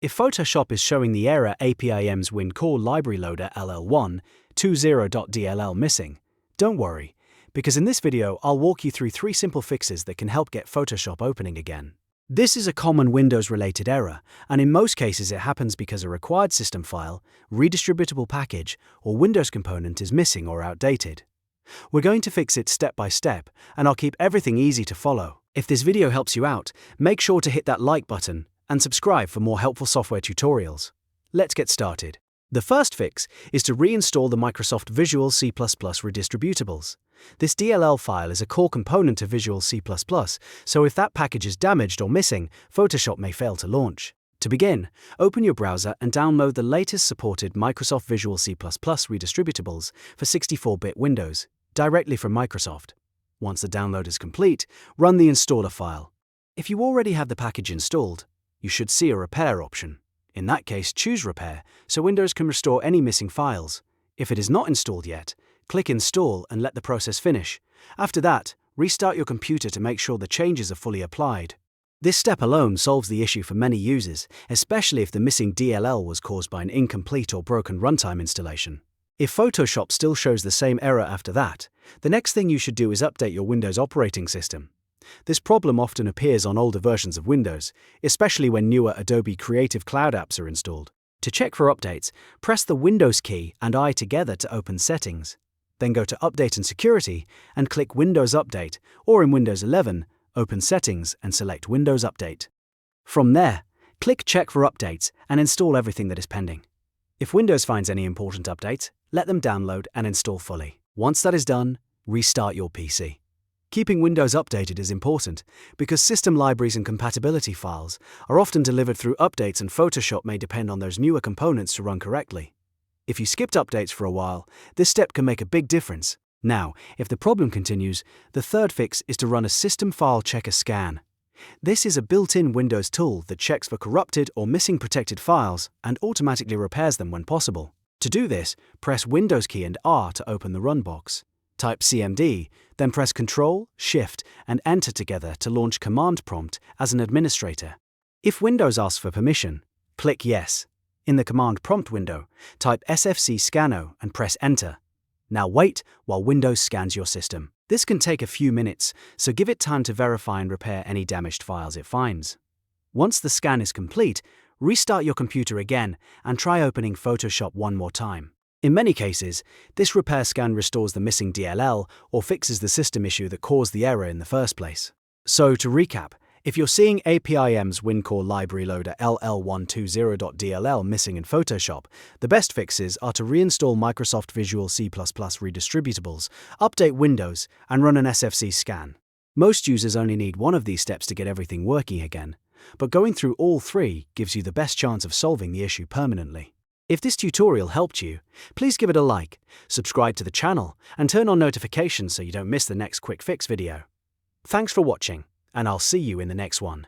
If Photoshop is showing the error Api-Ms-Win-Core-Libraryloader-L1-2-0.Dll missing, don't worry, because in this video I'll walk you through 3 simple fixes that can help get Photoshop opening again. This is a common Windows-related error, and in most cases it happens because a required system file, redistributable package, or Windows component is missing or outdated. We're going to fix it step by step, and I'll keep everything easy to follow. If this video helps you out, make sure to hit that like button and subscribe for more helpful software tutorials. Let's get started. The first fix is to reinstall the Microsoft Visual C Redistributables. This DLL file is a core component of Visual C++, so if that package is damaged or missing, Photoshop may fail to launch. To begin, open your browser and download the latest supported Microsoft Visual C Redistributables for 64-bit Windows, directly from Microsoft. Once the download is complete, run the installer file. If you already have the package installed, you should see a repair option. In that case, choose Repair, so Windows can restore any missing files. If it is not installed yet, click Install and let the process finish. After that, restart your computer to make sure the changes are fully applied. This step alone solves the issue for many users, especially if the missing DLL was caused by an incomplete or broken runtime installation. If Photoshop still shows the same error after that, the next thing you should do is update your Windows operating system. This problem often appears on older versions of Windows, especially when newer Adobe Creative Cloud apps are installed. To check for updates, press the Windows key and I together to open Settings. Then go to Update and Security and click Windows Update, or in Windows 11, open Settings and select Windows Update. From there, click Check for Updates and install everything that is pending. If Windows finds any important updates, let them download and install fully. Once that is done, restart your PC. Keeping Windows updated is important because system libraries and compatibility files are often delivered through updates, and Photoshop may depend on those newer components to run correctly. If you skipped updates for a while, this step can make a big difference. Now, if the problem continues, the third fix is to run a System File Checker scan. This is a built-in Windows tool that checks for corrupted or missing protected files and automatically repairs them when possible. To do this, press Windows key and R to open the Run box. Type CMD, then press Ctrl, Shift, and Enter together to launch Command Prompt as an administrator. If Windows asks for permission, click Yes. In the Command Prompt window, type SFC Scannow and press Enter. Now wait while Windows scans your system. This can take a few minutes, so give it time to verify and repair any damaged files it finds. Once the scan is complete, restart your computer again and try opening Photoshop one more time. In many cases, this repair scan restores the missing DLL or fixes the system issue that caused the error in the first place. So to recap, if you're seeing Api-Ms-Win-Core-Libraryloader-L1-2-0.Dll missing in Photoshop, the best fixes are to reinstall Microsoft Visual C Redistributables, update Windows, and run an SFC scan. Most users only need one of these steps to get everything working again, but going through all 3 gives you the best chance of solving the issue permanently. If this tutorial helped you, please give it a like, subscribe to the channel, and turn on notifications so you don't miss the next quick fix video. Thanks for watching, and I'll see you in the next one.